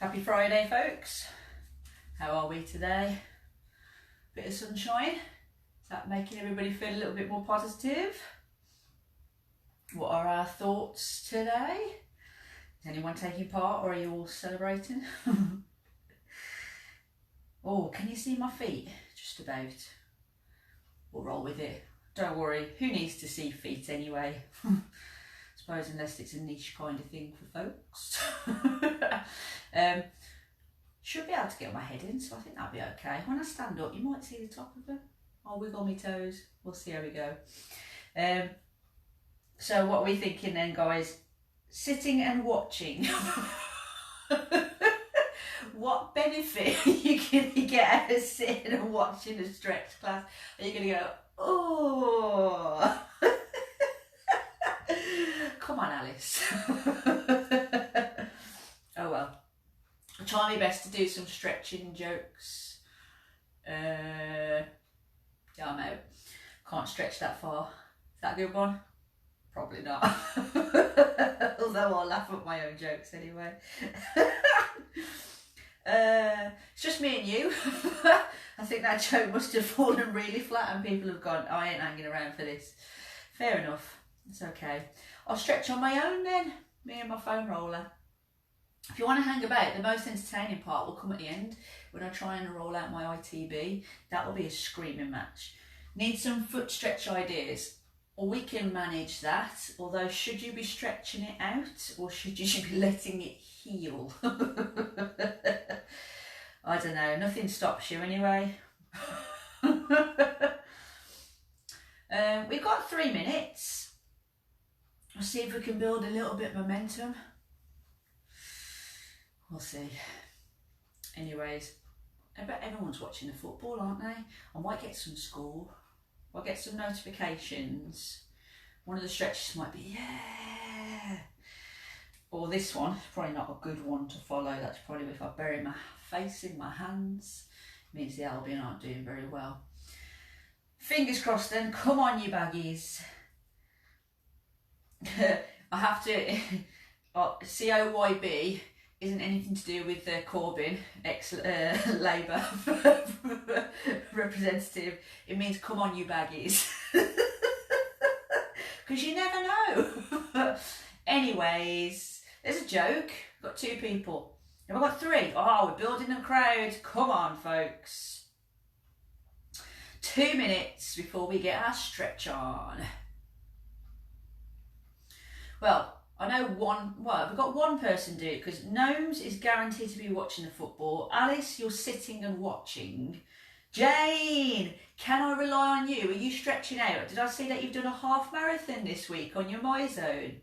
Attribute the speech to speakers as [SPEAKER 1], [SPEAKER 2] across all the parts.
[SPEAKER 1] Happy Friday, folks. How are we today? Bit of sunshine. Is that making everybody feel a little bit more positive? What are our thoughts today? Is anyone taking part or are you all celebrating? Oh, can you see my feet? Just about. We'll roll with it. Don't worry, who needs to see feet anyway? Suppose unless it's a niche kind of thing for folks. Should be able to get my head in, so I think that'll be okay. When I stand up, you might see the top of them. I'll wiggle my toes. We'll see how we go. So what are we thinking then, guys? Sitting and watching. What benefit are you going to get out of sitting and watching a stretch class? Are you going to go, oh... Come on, Alice. Oh well. I'll try my best to do some stretching jokes. Yeah, I'm out. Can't stretch that far. Is that a good one? Probably not. Although I'll laugh at my own jokes anyway. It's just me and you. I think that joke must have fallen really flat and people have gone, I ain't hanging around for this. Fair enough. It's okay. I'll stretch on my own then, me and my foam roller. If you want to hang about, the most entertaining part will come at the end when I try and roll out my ITB. That will be a screaming match. Need some foot stretch ideas? Or we can manage that, although should you be stretching it out or should you be letting it heal? I don't know, nothing stops you anyway. We've got 3 minutes. I'll see if we can build a little bit of momentum. We'll see. Anyways, I bet everyone's watching the football, aren't they? I might get some score. I'll get some notifications. One of the stretches might be, yeah. Or this one, probably not a good one to follow. That's probably if I bury my face in my hands. It means the Albion aren't doing very well. Fingers crossed then. Come on, you baggies. I have to, COYB isn't anything to do with Corbyn, ex-Labour representative. It means come on you baggies. Because you never know. Anyways, there's a joke. Got 2 people. Have I got 3? Oh, we're building a crowd. Come on, folks. 2 minutes before we get our stretch on. Well, I know we've got one person do it because Gnomes is guaranteed to be watching the football. Alice, you're sitting and watching. Jane, can I rely on you? Are you stretching out? Did I see that you've done a half marathon this week on your MyZone?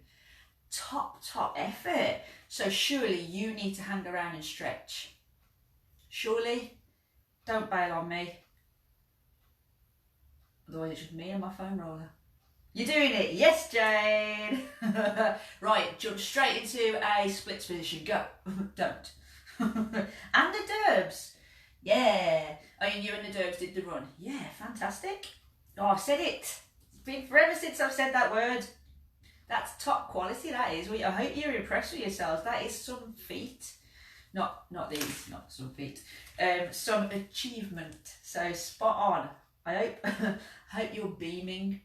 [SPEAKER 1] Top effort. So surely you need to hang around and stretch. Surely? Don't bail on me. Otherwise it's just me and my foam roller. You're doing it, yes, Jane. Right, jump straight into a splits position. Go. Don't. And the derbs. Yeah. Oh, and you and the derbs did the run. Yeah, fantastic. Oh, I've said it. It's been forever since I've said that word. That's top quality, that is. I hope you're impressed with yourselves. That is some feat. Not these, not some feat. Some achievement. So spot on. I hope you're beaming.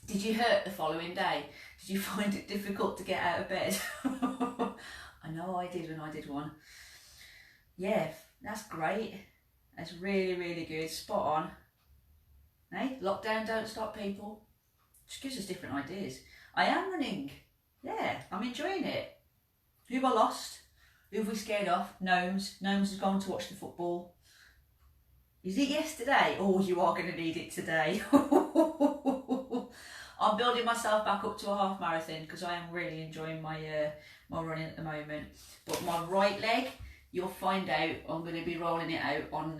[SPEAKER 1] Did you hurt the following day? Did you find it difficult to get out of bed? I know I did when I did one. Yeah, that's great. That's really, really good. Spot on. Hey, lockdown don't stop people. Just gives us different ideas. I am running. Yeah, I'm enjoying it. Who have I lost? Who have we scared off? Gnomes. Gnomes has gone to watch the football. Is it yesterday? Oh, you are going to need it today. I'm building myself back up to a half marathon because I am really enjoying my my running at the moment. But my right leg, you'll find out, I'm going to be rolling it out on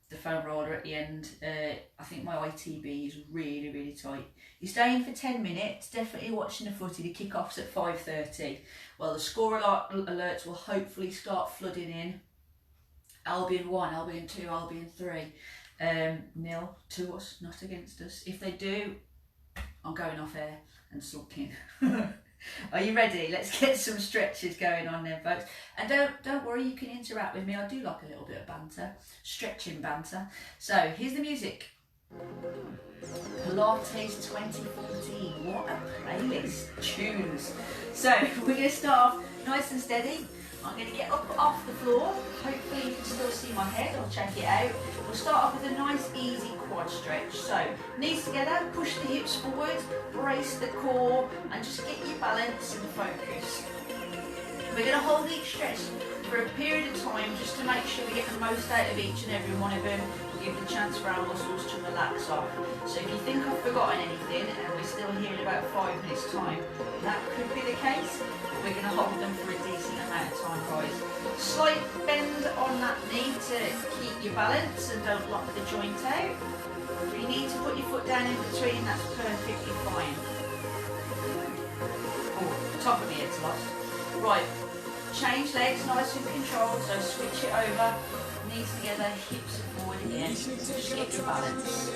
[SPEAKER 1] the foam roller at the end. I think my ITB is really, really tight. You're staying for 10 minutes, definitely watching the footy. The kick-off's at 5:30. Well, the score alerts will hopefully start flooding in. Albion 1, Albion 2, Albion 3. 0 to us, not against us. If they do, I'm going off air and sulking. Are you ready? Let's get some stretches going on then, folks. And don't worry, you can interact with me. I do like a little bit of banter, stretching banter. So here's the music. Pilates 2014. What a playlist. Tunes. So we're going to start off nice and steady. I'm going to get up off the floor. Hopefully you can still see my head. I'll check it out. We'll start off with a nice easy quad stretch. So knees together, push the hips forward, brace the core and just get your balance and focus. We're going to hold each stretch for a period of time just to make sure we get the most out of each and every one of them. Give the chance for our muscles to relax off. So if you think I've forgotten anything and we're still here in about 5 minutes time, that could be the case, but we're going to hold them for a decent amount of time, guys. Slight bend on that knee to keep your balance and don't lock the joint out. If you need to put your foot down in between, that's perfectly fine. Oh, top of my head's lost. Right, change legs nice and controlled, so switch it over. Knees together, hips forward again, just get your balance.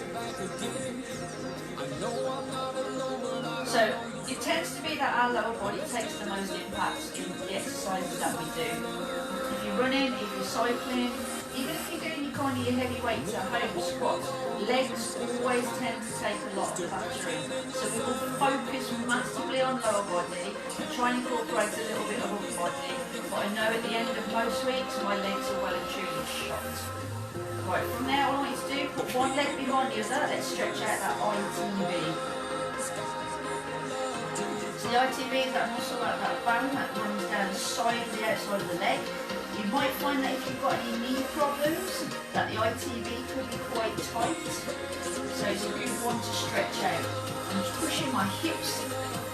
[SPEAKER 1] So it tends to be that our lower body takes the most impact in the exercises that we do. If you're running, if you're cycling, even if you're doing your heavy weights at home, squats, legs always tend to take a lot of battery. So we will focus massively on lower body and try and incorporate a little bit of upper body. But I know at the end of most weeks, my legs are well and truly shot. Right, from there, all I want you to do, put one leg behind the other. Let's stretch out that ITB. So the ITB is that muscle, like that band that runs down the side of the outside of the leg. You might find that if you've got any knee problems, that the ITB could be quite tight. So it's a good one to stretch out. I'm just pushing my hips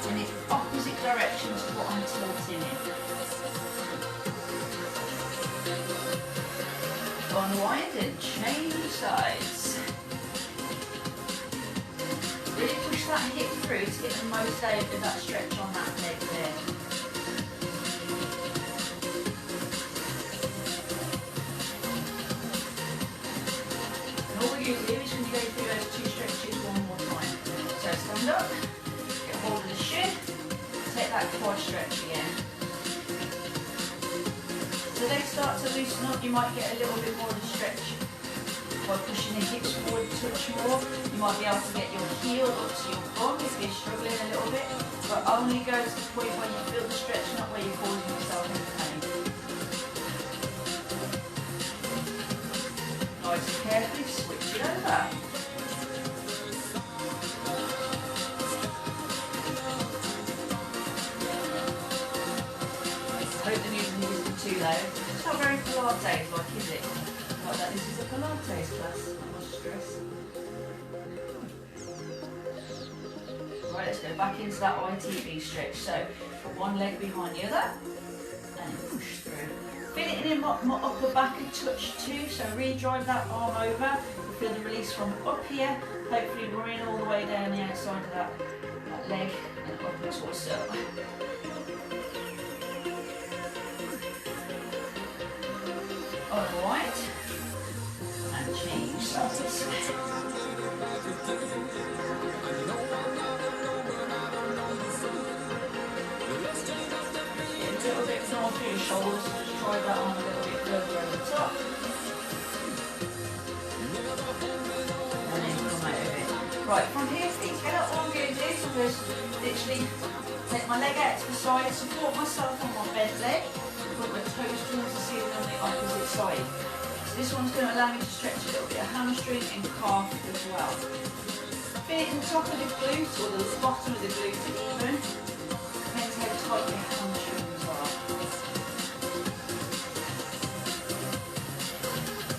[SPEAKER 1] in the opposite direction to what I'm tilting in. Unwind and change sides. Really push that hip through to get the most out of that stretch on that leg there. And all we're going to do is going to go through those two stretches one more time. So stand up, get hold of the shin, take that quad stretch again. So they start to loosen up, you might get a little bit more of a stretch by pushing the hips forward a touch more. You might be able to get your heel up to your bum if you're struggling a little bit, but only go to the point where you feel the stretch, not where you're causing yourself any pain. Nice and carefully switch it over. Hope the music isn't too loud. It's not very Pilates like, is it? Like that, this is a Pilates class, not much stress. Right, let's go back into that ITB stretch. So, put one leg behind the other, and push through. Feel it in my upper back a touch too, so really drive that arm over. Feel the release from up here, hopefully running all the way down the outside of that leg and up the torso. Alright, and change sides. Get a little bit more through your shoulders, just try that on a little bit further over the top. And then come out of it. Right, from here, please get up. What I'm going to do is I'm going to literally take my leg out to the side, support myself on my bent leg. Put my toes towards the ceiling on the opposite side. So this one's going to allow me to stretch a little bit of hamstring and calf as well. Feel it in the top of the glute or the bottom of the glute even. Depends how tight your hamstrings are.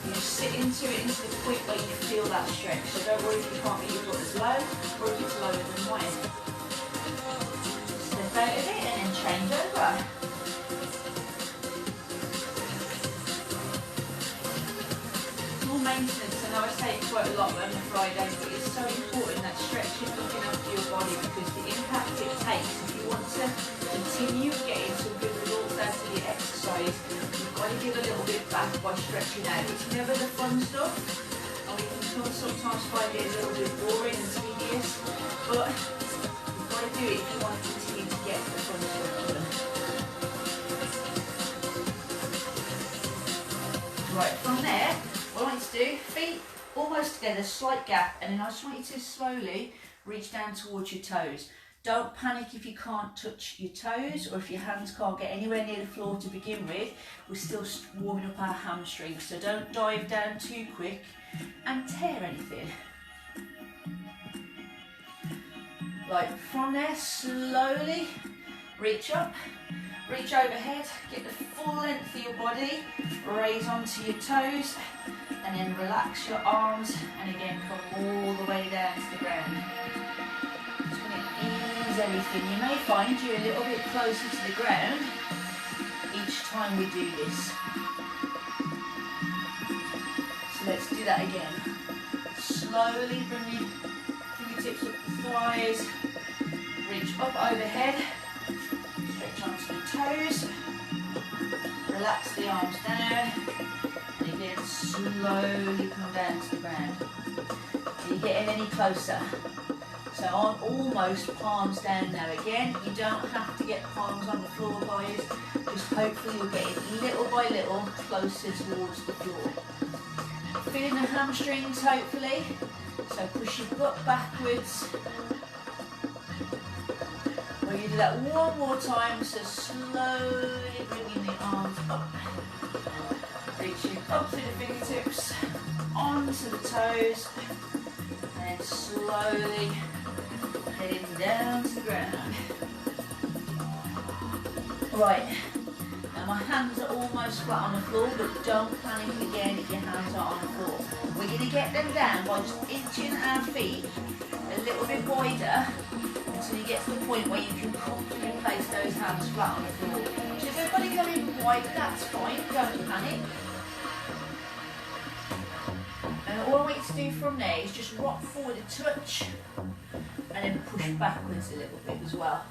[SPEAKER 1] You just sit into it into the point where you feel that stretch. So don't worry if you can't get your foot as low or if it's lower than mine. Step out of it and then change over. Maintenance, I know I say it quite a lot on the Friday, but it's so important that stretching, looking after your body, because the impact it takes, if you want to continue getting some good results out of your exercise, you've got to give a little bit back by stretching out. It's never the fun stuff, and we can sometimes find it a little bit boring and tedious, but you've got to do it if you want to continue to get Right, from there, what I want you to do, feet almost together, slight gap, and then I just want you to slowly reach down towards your toes. Don't panic if you can't touch your toes or if your hands can't get anywhere near the floor to begin with. We're still warming up our hamstrings, so don't dive down too quick and tear anything. Right, from there, slowly reach up, reach overhead, get the full length of your body, raise onto your toes, and then relax your arms, and again come all the way down to the ground. Just going to ease everything. You may find you're a little bit closer to the ground each time we do this. So let's do that again. Slowly bring your fingertips up the thighs, reach up overhead, stretch onto the toes, relax the arms down, and again slowly come down to the ground. Are you getting any closer? So I'm almost palms down now. Again, you don't have to get palms on the floor, guys. Just hopefully you're getting little by little closer towards the floor. Feeling the hamstrings, hopefully. So push your butt backwards. We're going to do that one more time. So slowly bringing the arms up. Reaching up through the fingertips, onto the toes, and slowly heading down to the ground. Right, now my hands are almost flat on the floor, but don't panic again if your hands are on the floor. We're going to get them down by just inching our feet a little bit wider until you get to the point where you can comfortably place those hands flat on the floor. So if everybody going wide, that's fine, don't panic. And all I want you to do from there is just rock forward a touch and then push backwards a little bit as well.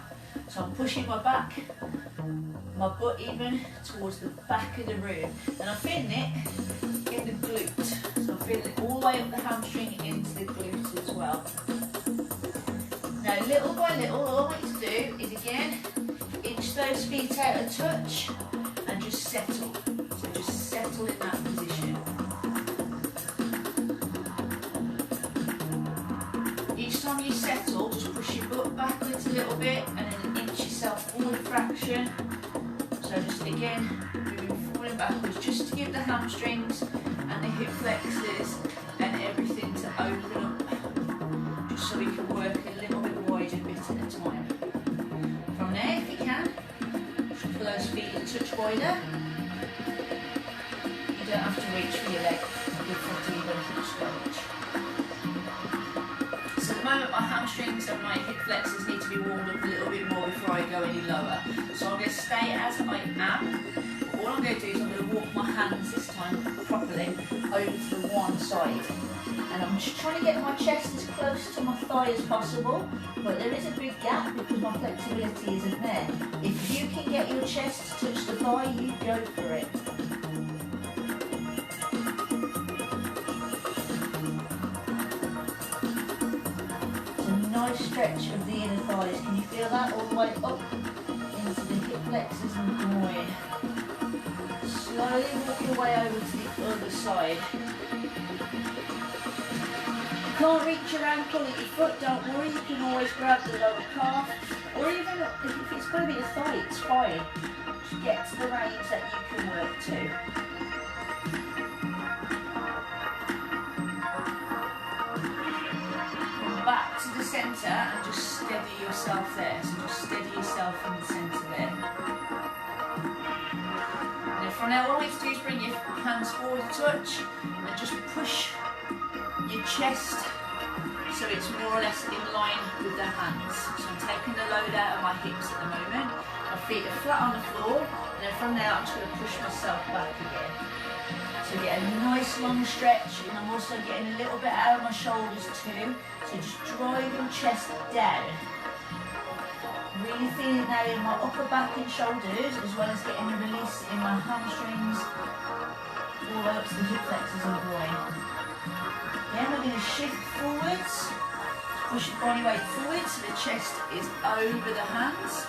[SPEAKER 1] So I'm pushing my back, my butt even towards the back of the room, and I'm feeling it in the glute. So I'm feeling it all the way up the hamstring into the glute as well. Now little by little, all I want you to do is again, inch those feet out a touch and just settle. So just settle in that position. Each time you settle, just push your butt backwards a little bit and then inch yourself forward a fraction. So just again, moving forward and backwards just to give the hamstrings and the hip flexors and everything to open up, just so we can work a little bit wider bit at a time. From there, if you can, shuffle those feet a touch wider. You don't have to reach for your leg, your foot even, just reach. So at the moment my hamstrings and my hip flexors need to be warmed up a little bit more before I go any lower. So I'm going to stay as I am. But all I'm going to do is I'm going to walk my hands this time properly over to the one side. And I'm just trying to get my chest as close to my thigh as possible, but there is a big gap because my flexibility isn't there. If you can get your chest to touch the thigh, you go for it. Nice stretch of the inner thighs. Can you feel that all the way up into the hip flexors and groin? Slowly walk your way over to the other side. If you can't reach your ankle at your foot, don't worry, you can always grab the lower calf, or even if it's going to be a thigh, it's fine. Just get to the range that you can work to. Back to the centre and just steady yourself there. So just steady yourself in the centre there. And then from now, all you have to do is bring your hands forward a touch and just push your chest so it's more or less in line with the hands. So I'm taking the load out of my hips at the moment. My feet are flat on the floor, and then from there I'm just going to push myself back again. So get a nice long stretch, and I'm also getting a little bit out of my shoulders too. So just drive your chest down. Really feeling now in my upper back and shoulders, as well as getting a release in my hamstrings, all the way up to the hip flexors and groin. Then we're going to shift forwards, push your body weight forward so the chest is over the hands.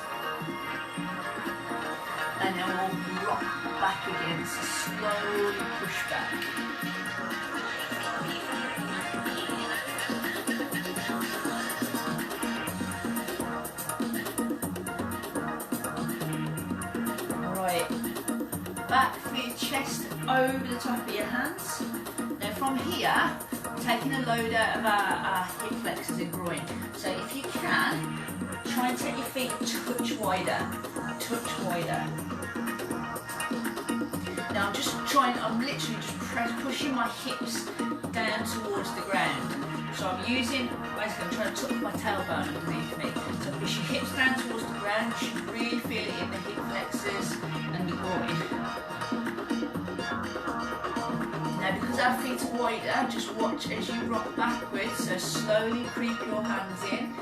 [SPEAKER 1] And then we'll rock back again hands to slowly push back. Right, back through your chest, over the top of your hands. Now from here, taking a load out of our hip flexors and groin. So if you can, try and take your feet a touch wider, touch wider. Now I'm literally just pushing my hips down towards the ground. So I'm using, basically I'm trying to tuck my tailbone underneath me. So push your hips down towards the ground, you should really feel it in the hip flexors and the groin. Now because our feet are wider, just watch as you rock backwards, so slowly creep your hands in.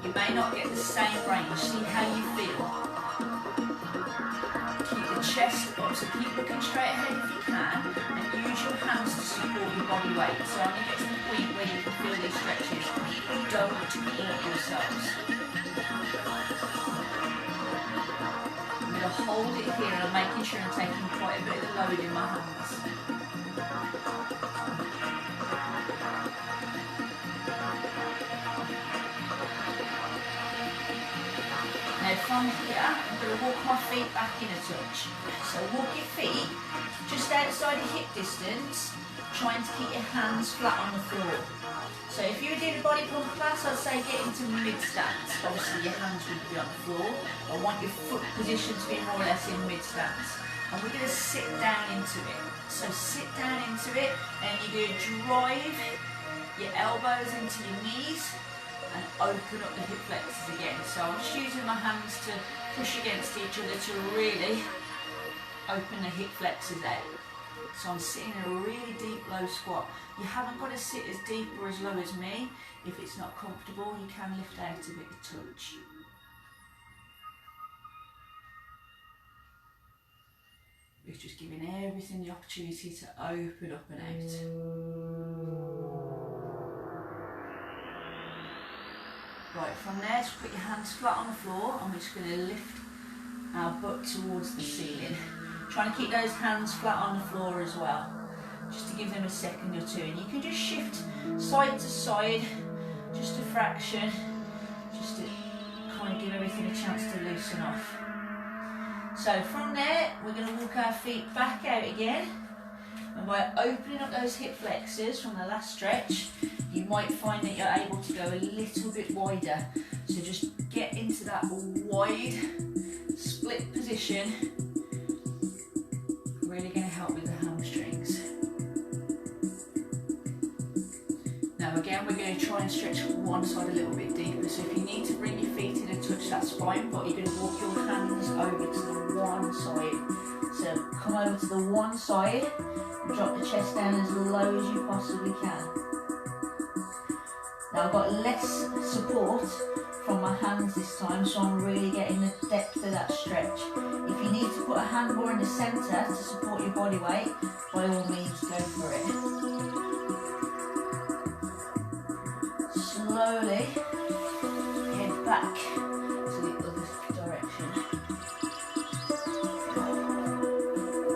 [SPEAKER 1] You may not get the same range, see how you feel. Keep the chest up, so keep looking straight ahead if you can, and use your hands to support your body weight. So when you get to the point where you can feel these stretches, don't hurt yourselves. I'm going to hold it here and I'm making sure I'm taking quite a bit of the load in my hands. Now from here, I'm going to walk my feet back in a touch. So walk your feet just outside of hip distance, trying to keep your hands flat on the floor. So if you were doing a body pump class, I'd say get into mid-stance. Obviously your hands would be on the floor. I want your foot position to be more or less in mid-stance. And we're going to sit down into it. So sit down into it and you're going to drive your elbows into your knees and open up the hip flexors again. So I'm just using my hands to push against each other to really open the hip flexors out. So I'm sitting in a really deep low squat. You haven't got to sit as deep or as low as me. If it's not comfortable, you can lift out a bit of touch. It's just giving everything the opportunity to open up and out. Right, from there, just put your hands flat on the floor. I'm just going to lift our butt towards the ceiling. Trying to keep those hands flat on the floor as well, just to give them a second or two. And you can just shift side to side, just a fraction, just to kind of give everything a chance to loosen off. So from there, we're going to walk our feet back out again. And by opening up those hip flexors from the last stretch, you might find that you're able to go a little bit wider. So just get into that wide split position. Really going to help with the hamstrings. Now again, we're going to try and stretch one side a little bit deeper. So if you need to bring your feet in a touch, that's fine, but you're going to walk your hands over to the one side. So come over to the one side, drop the chest down as low as you possibly can. Now I've got less support from my hands this time, so I'm really getting the depth of that stretch. If you need to put a hand more in the centre to support your body weight, by all means go for it. Slowly head back to the other direction.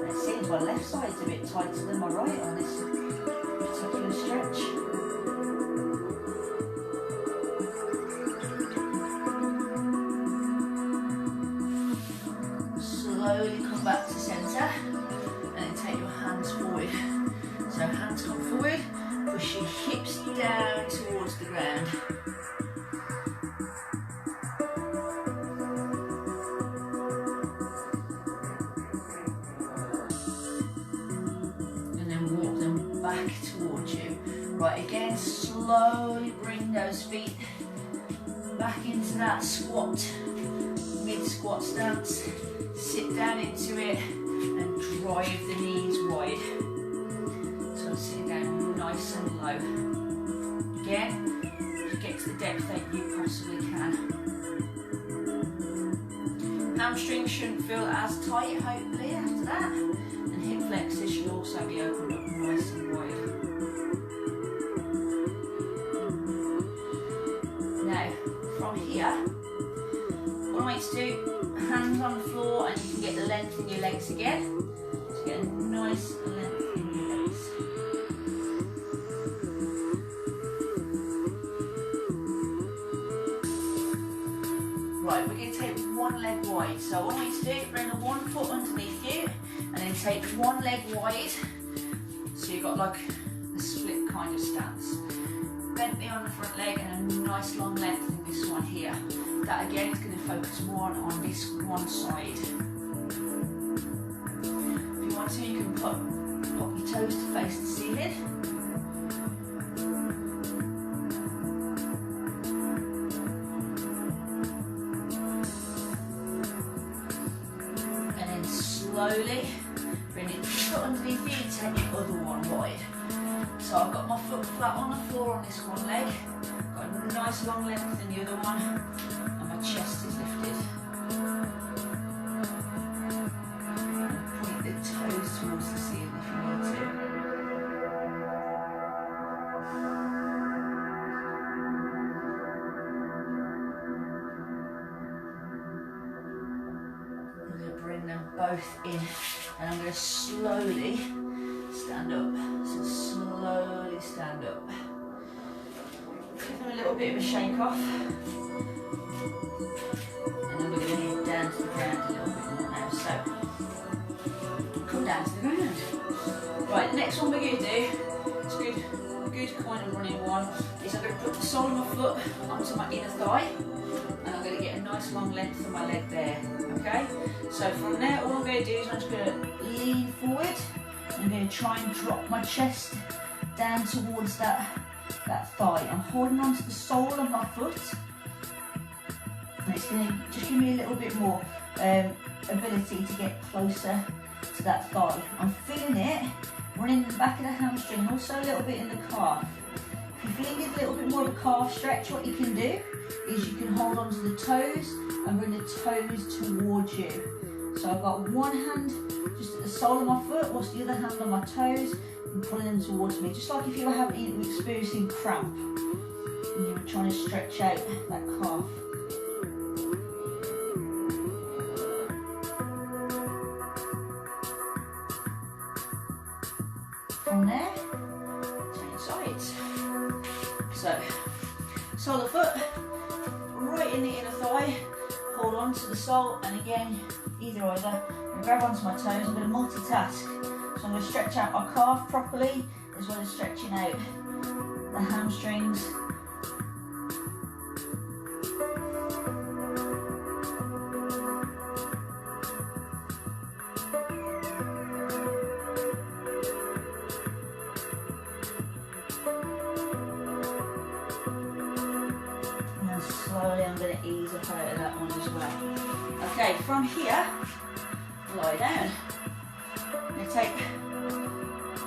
[SPEAKER 1] And it seems my left side's a bit tighter than my right on this particular stretch. Slowly come back to centre and then take your hands forward. So hands come forward, push your hips down towards the ground. And then walk them back towards you. Right, again, slowly bring those feet back into that squat, mid-squat stance. Sit down into it and drive the knees wide. So I'm sitting down nice and low. Again, just get to the depth that you possibly can. Hamstrings shouldn't feel as tight, hopefully, after that. And hip flexors should also be opened up nice and wide. Now, from here, what I want you to do, hands on the floor, and you can get the length in your legs again. So get get a nice length in your legs. Right, we're going to take one leg wide. So what I want you to do, bring the one foot underneath you and then take one leg wide. So you've got like a split kind of stance. Bent knee on the front leg and a nice long length in this one here. That again is going to focus more on this one side. If you want to, you can pop your toes to face the ceiling. And then slowly bring it foot underneath you and take the other one wide. So I've got my foot flat on the floor on this one leg, got a nice long length in the other one, and my chest is lifted. Point the toes towards the ceiling if you need to. I'm going to bring them both in, and I'm going to slowly stand up. So slowly stand up. Give them a little bit of a shake off. And then we're going to head down to the ground a little bit more now. So come down to the ground. Right, the next one we're going to do, it's a good kind of running one, is I'm going to put the sole of my foot onto my inner thigh. And I'm going to get a nice long length of my leg there. Okay? So from there, all I'm going to do is I'm just going to lean forward. I'm going to try and drop my chest down towards that thigh. I'm holding onto the sole of my foot, and it's going to just give me a little bit more ability to get closer to that thigh. I'm feeling it running in the back of the hamstring and also a little bit in the calf. If you're feeling a little bit more of a calf stretch, what you can do is you can hold onto the toes and bring the toes towards you. So I've got one hand just at the sole of my foot, whilst the other hand on my toes, and pulling them towards me, just like if you were experiencing cramp and you were trying to stretch out that calf. From there, change sides. So, sole of foot, right in the inner thigh, hold on to the sole, and again, either, and grab onto my toes. I'm going to multitask. So I'm going to stretch out my calf properly, as well as stretching out the hamstrings. And slowly I'm going to ease up out of that one as well. Okay, from here, lie down. I'm going to take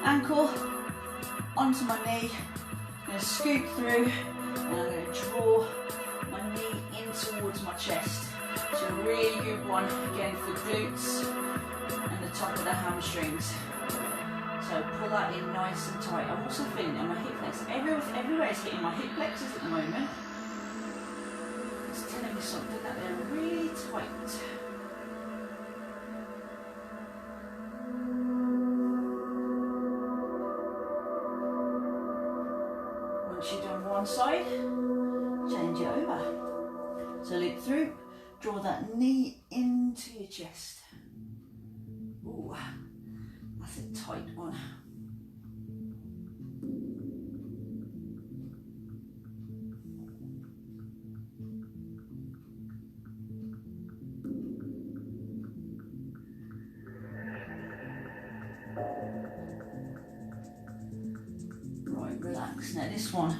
[SPEAKER 1] ankle onto my knee, I'm going to scoot through, and I'm going to draw my knee in towards my chest. It's a really good one, again, for glutes and the top of the hamstrings. So pull that in nice and tight. I'm also feeling it on my hip flexors. Everywhere is hitting my hip flexors at the moment. It's telling me something that they're really tight. Once you've done one side, change it over. So loop through, draw that knee into your chest. Ooh, that's a tight one. Relax. Now this one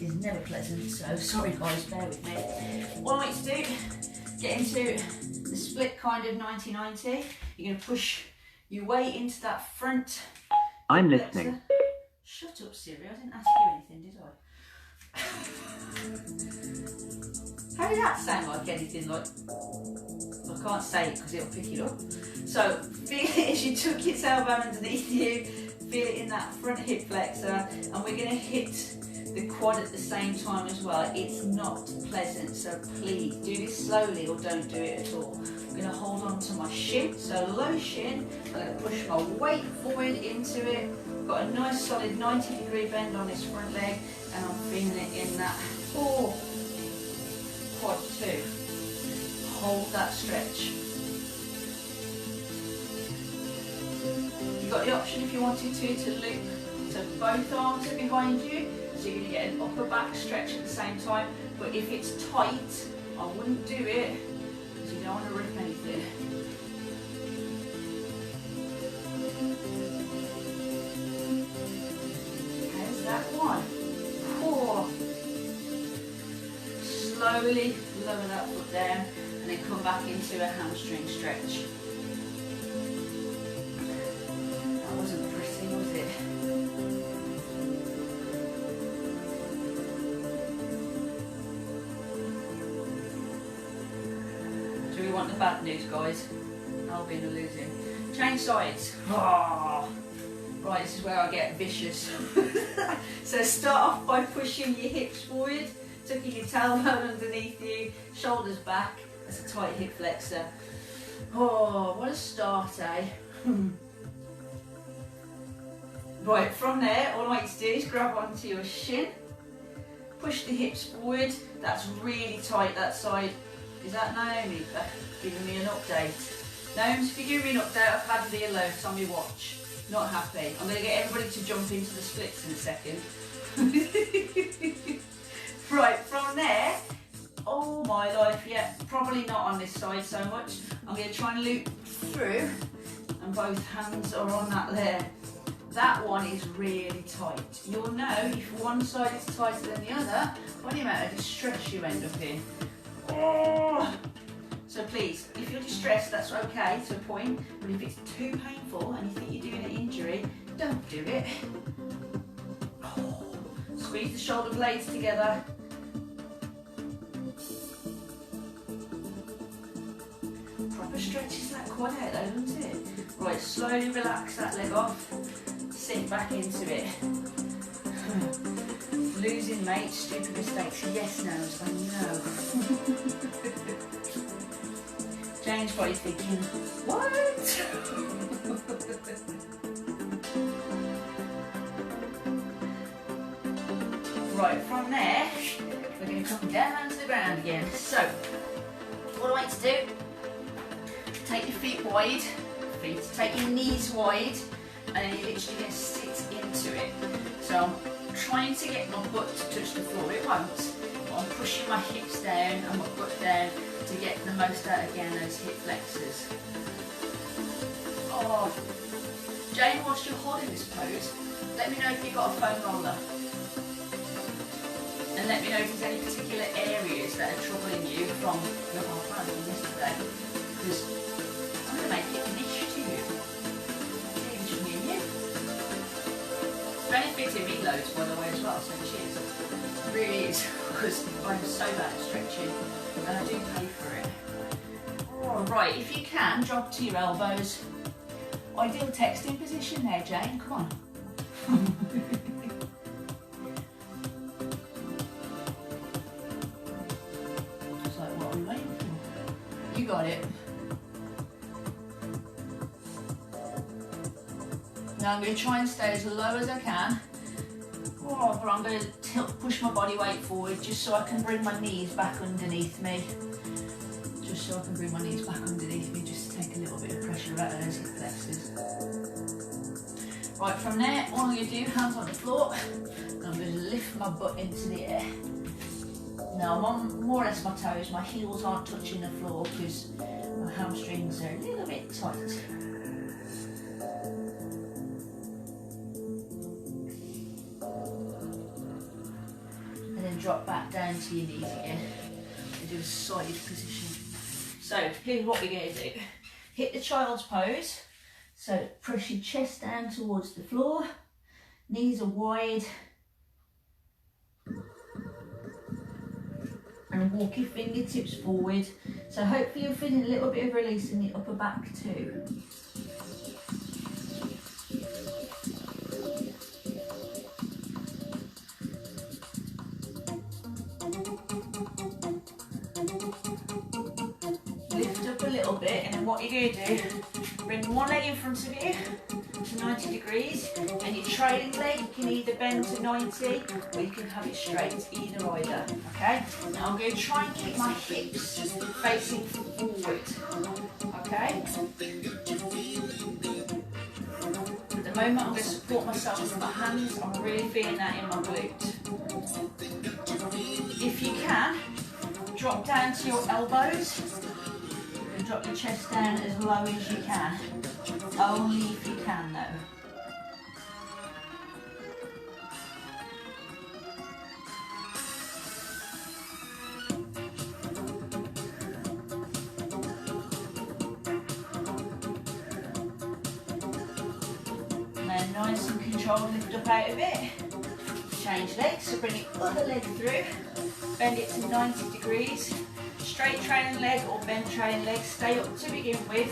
[SPEAKER 1] is never pleasant, so sorry guys, bear with me. What I want you to do, get into the split kind of 90-90. You're going to push your weight into that front.
[SPEAKER 2] I'm listening.
[SPEAKER 1] Shut up Siri, I didn't ask you anything, did I? How did that sound like anything like? I can't say it because it'll pick it up. So feel it as you tuck your tailbone underneath you. Feel it in that front hip flexor, and we're going to hit the quad at the same time as well. It's not pleasant, so please do this slowly or don't do it at all. I'm going to hold on to my shin, so low shin. I'm going to push my weight forward into it. Got a nice solid 90-degree bend on this front leg, and I'm feeling it in that quad 2. Hold that stretch. You've got the option if you wanted to loop, so both arms are behind you, so you're going to get an upper back stretch at the same time. But if it's tight, I wouldn't do it, because you don't want to rip anything. There's that one. Slowly lower that foot down, and then come back into a hamstring stretch. That wasn't pretty, was it? Do we want the bad news, guys? I'll be the losing. Change sides. Oh. Right, this is where I get vicious. So start off by pushing your hips forward, tucking your tailbone underneath you, shoulders back. That's a tight hip flexor. Oh, what a start, eh? Right, from there, all I want you to do is grab onto your shin, push the hips forward. That's really tight, that side. Is that Naomi giving me an update? Naomi, if you give me an update, I've had the alert on my watch. Not happy. I'm going to get everybody to jump into the splits in a second. Right, from there, oh my life, yeah, probably not on this side so much. I'm going to try and loop through, and both hands are on that there. That one is really tight. You'll know if one side is tighter than the other by the amount of distress you end up in. Oh. So please, if you're distressed, that's okay to a point, but if it's too painful and you think you're doing an injury, don't do it. Oh. Squeeze the shoulder blades together. Proper stretches that quad out though, doesn't it? Right, slowly relax that leg off, sink back into it. Losing, mate, stupid mistakes. Yes, Nose, I know. Jane's probably thinking, what? Right, from there, we're going to come down to the ground again. So, what I want you to do, take your feet wide, take your knees wide, and then you're literally going to sit into it. So I'm trying to get my butt to touch the floor. It won't, but I'm pushing my hips down and my butt down to get the most out again those hip flexors. Oh, Jane, whilst you're holding this pose, let me know if you've got a foam roller. And let me know if there's any particular areas that are troubling you from your arthritis yesterday. Because I'm going to make it an issue to you. It's just me and you. It's benefiting me loads, by the way, as well, so cheers. It really is, because I'm so bad at stretching, and I do pay for it. All right, if you can, drop to your elbows. Ideal texting position there, Jane, come on. It's like, what are we waiting for? You got it. Now I'm going to try and stay as low as I can. Oh, but I'm going to push my body weight forward just so I can bring my knees back underneath me. Just so I can bring my knees back underneath me, just to take a little bit of pressure out of those hip flexors. Right, from there, all I'm going to do, hands on the floor, and I'm going to lift my butt into the air. Now I'm on more or less my toes, my heels aren't touching the floor because my hamstrings are a little bit tight. Drop back down to your knees again and do a side position. So here's what we're going to do. Hit the child's pose. So press your chest down towards the floor. Knees are wide. And walk your fingertips forward. So hopefully you're feeling a little bit of release in the upper back too. what you're going to do, bring one leg in front of you to 90 degrees, and your trailing leg you can either bend to 90 or you can have it straight, either. Okay? Now I'm going to try and keep my hips facing forward. Okay? At the moment I'm going to support myself with my hands. I'm really feeling that in my glute. If you can, drop down to your elbows and drop your chest down as low as you can. Only if you can though. And then nice and controlled, lift up out of it. Change legs, so bring the other leg through. Bend it to 90 degrees. Straight trailing leg or bent trailing leg. Stay up to begin with.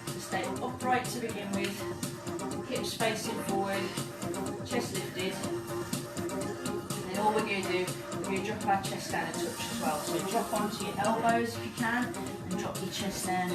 [SPEAKER 1] So stay upright to begin with. Hips facing forward. Chest lifted. And then all we're going to do, we're going to drop our chest down a touch as well. So drop onto your elbows if you can and drop your chest down.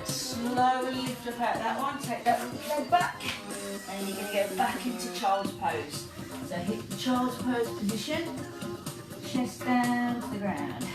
[SPEAKER 1] Slowly lift up out of that one, take that leg back, and you're going to go back into child's pose. So hit the child's pose position, chest down to the ground.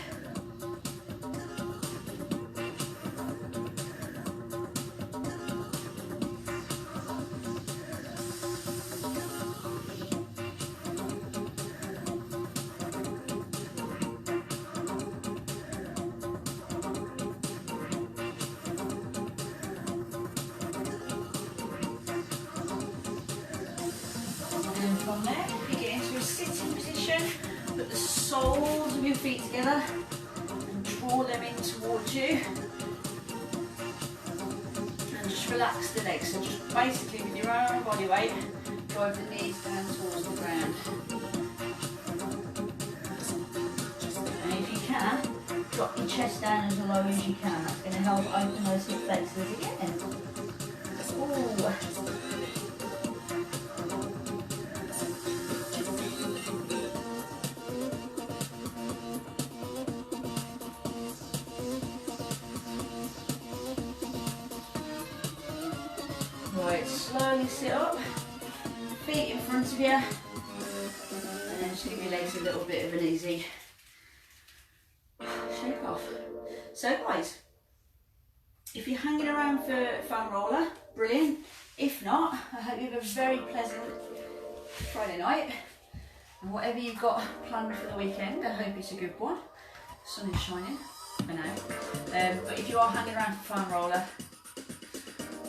[SPEAKER 1] From there, you get into a sitting position, put the soles of your feet together and draw them in towards you. And just relax the legs. So just basically with your own body weight, drive the knees down towards the ground. And if you can, drop your chest down as low as you can. That's going to help open those hip flexors again. Ooh. Right, slowly sit up, feet in front of you, and then just give your legs a little bit of an easy shake off. So guys, if you're hanging around for foam roller, brilliant. If not, I hope you have a very pleasant Friday night, and whatever you've got planned for the weekend, I hope it's a good one. Sun is shining for now, but if you are hanging around for foam roller,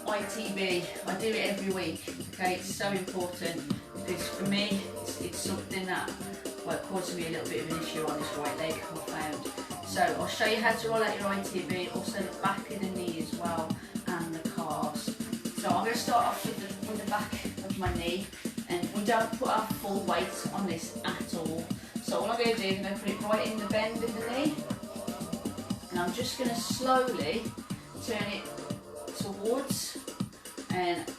[SPEAKER 1] ITB, I do it every week, okay, it's so important because for me it's something that caused me a little bit of an issue on this right leg, I found. So I'll show you how to roll out your ITB, also the back of the knee as well and the calves. So I'm going to start off with the back of my knee, and we don't put our full weight on this at all. So all I'm going to do is I'm going to put it right in the bend of the knee, and I'm just going to slowly turn it towards and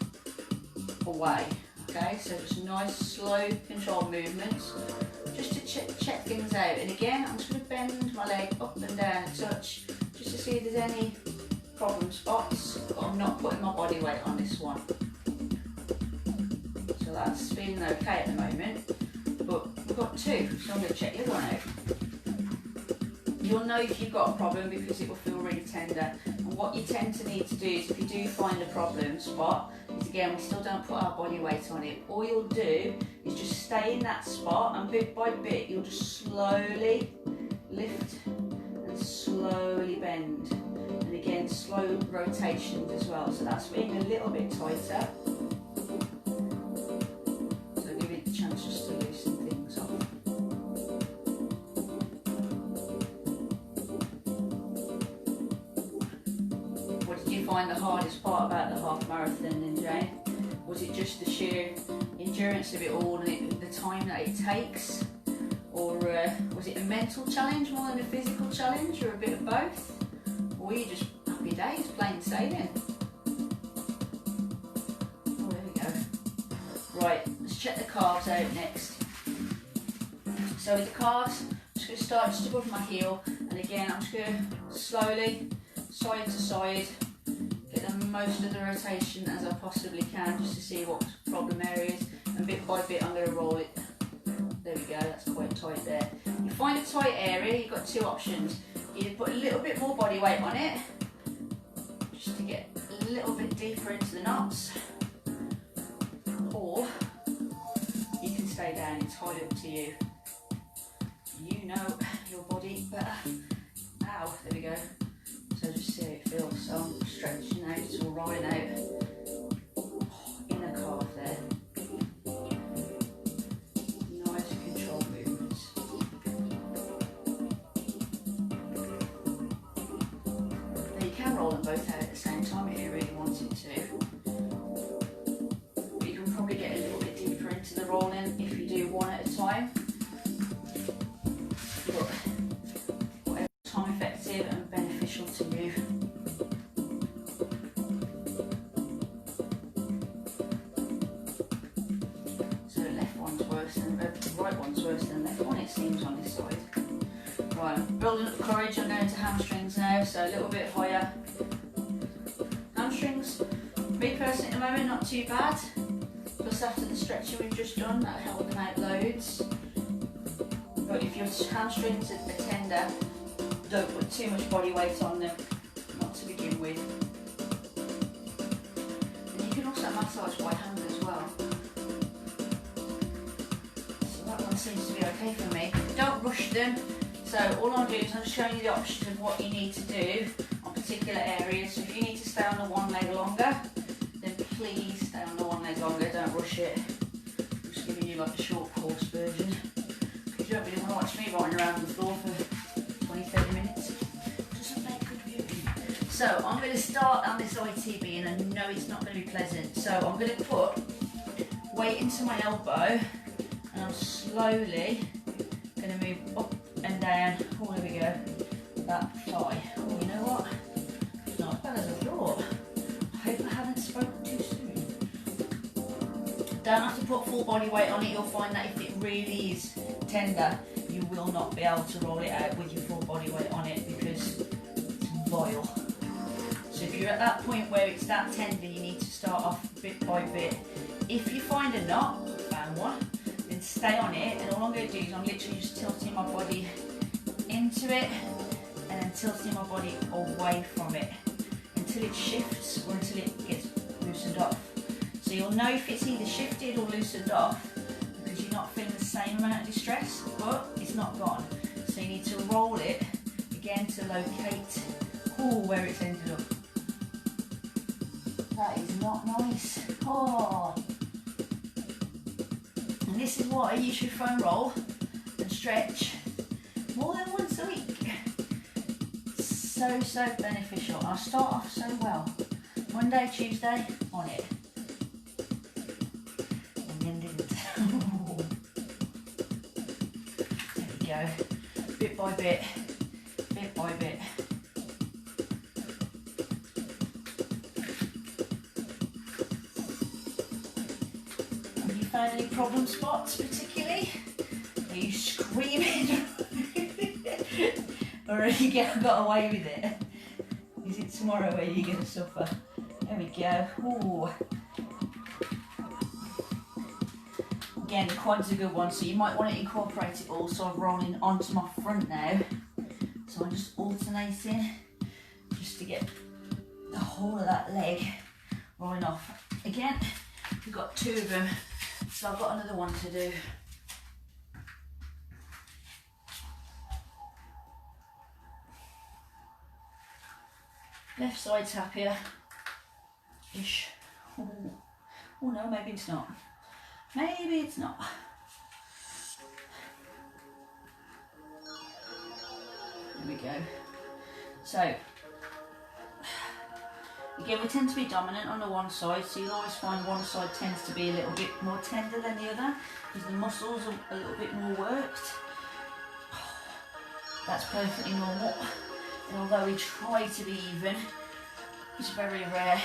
[SPEAKER 1] away. Okay, so just nice slow controlled movements just to check things out. And again, I'm just going to bend my leg up and down a touch just to see if there's any problem spots, but I'm not putting my body weight on this one. So that's feeling okay at the moment, but we've got two, so I'm going to check the other one out. You'll know if you've got a problem because it will feel really tender. And what you tend to need to do is, if you do find a problem spot, is again, we still don't put our body weight on it. All you'll do is just stay in that spot, and bit by bit, you'll just slowly lift and slowly bend. And again, slow rotations as well. So that's being a little bit tighter. So give it a chance just to loosen things up. What did you find the hardest part about the half marathon then, Jane? Was it just the sheer endurance of it all and the time that it takes? Or was it a mental challenge more than a physical challenge, or a bit of both? Or were you just happy days, plain sailing? Oh, there we go. Right, let's check the calves out next. So with the calves, I'm just going to start just above my heel, and again I'm just going to slowly, side to side, get the most of the rotation as I possibly can, just to see what problem areas, and bit by bit I'm going to roll it. There we go, that's quite tight there. You find a tight area, you've got two options. Either put a little bit more body weight on it, just to get a little bit deeper into the knots, or you can stay down, it's entirely up to you. You know your body better. Ow, there we go. So just see how it feels. So I'm stretching out, it's all rolling out. Inner calf there. Nice controlled movements. Now you can roll them both out at the same time if you really wanted to. But you can probably get a little bit deeper into the rolling if you do one at a time. Whatever time effective and beneficial to you. So left one's worse than right one's worse than left one, it seems, on this side. Right, I'm building up courage, I'm going to hamstrings now, so a little bit higher. Hamstrings, me personally at the moment, not too bad. Plus after the stretching we've just done, that held them out loads. But if your hamstrings are tender, don't put too much body weight on them, not to begin with. And you can also massage by hand as well. So that one seems to be okay for me. Don't rush them. So all I'm doing is I'm just showing you the options of what you need to do on particular areas. So if you need to stay on the one leg longer, then please stay on the one leg longer, don't rush it. I'm just giving you like a short course version. You don't really want to watch me running around the floor for 20-30 minutes. Doesn't make good viewing. So I'm going to start on this ITB, and I know it's not going to be pleasant. So I'm going to put weight into my elbow, and I'm slowly going to move up and down. Oh, there we go. That thigh. Oh, you know what? It's not as bad as I thought. I hope I haven't spoken too soon. Don't have to put full body weight on it. You'll find that if it really is tender, you will not be able to roll it out with your full body weight on it because it's vile. So if you're at that point where it's that tender, you need to start off bit by bit. If you find a knot, found one, then stay on it, and all I'm going to do is I'm literally just tilting my body into it and then tilting my body away from it until it shifts or until it gets loosened off. So you'll know if it's either shifted or loosened off because you're not feeling the same amount of distress, but it's not gone. So you need to roll it again to locate where it's ended up. That is not nice. Oh. And this is what I usually foam roll and stretch more than once a week. So beneficial. I'll start off so well. Monday, Tuesday, on it. And then didn't. There we go. Bit by bit. Bit by bit. Have you found any problem spots particularly? Are you screaming? Or have you got away with it? Is it tomorrow where you're going to suffer? There we go. Ooh. Again, the quad's a good one, so you might want to incorporate it also. I'm rolling onto my front now. So I'm just alternating just to get the whole of that leg rolling off. Again, we've got two of them, so I've got another one to do. Left side's happier-ish. Oh no, maybe it's not. Maybe it's not. There we go. So, Again, we tend to be dominant on the one side, so you'll always find one side tends to be a little bit more tender than the other because the muscles are a little bit more worked. That's perfectly normal. And although we try to be even, it's very rare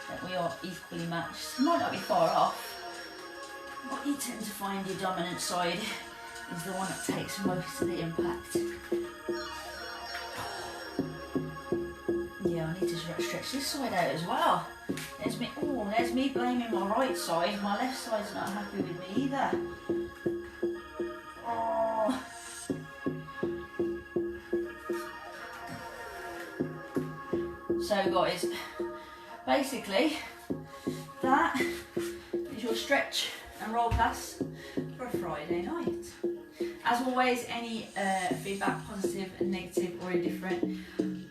[SPEAKER 1] that we are equally matched. It might not be far off, but you tend to find your dominant side is the one that takes most of the impact. Yeah, I need to stretch this side out as well. There's me blaming my right side. My left side's not happy with me either. Oh. So guys, basically that is your stretch and roll class for a Friday night. As always, any feedback, positive, negative or indifferent,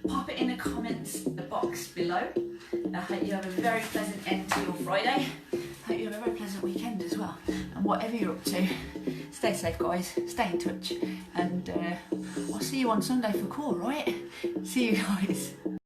[SPEAKER 1] pop it in the comments box below. I hope you have a very pleasant end to your Friday. I hope you have a very pleasant weekend as well. And whatever you're up to, stay safe guys, stay in touch, and I'll see you on Sunday for call, right? See you guys.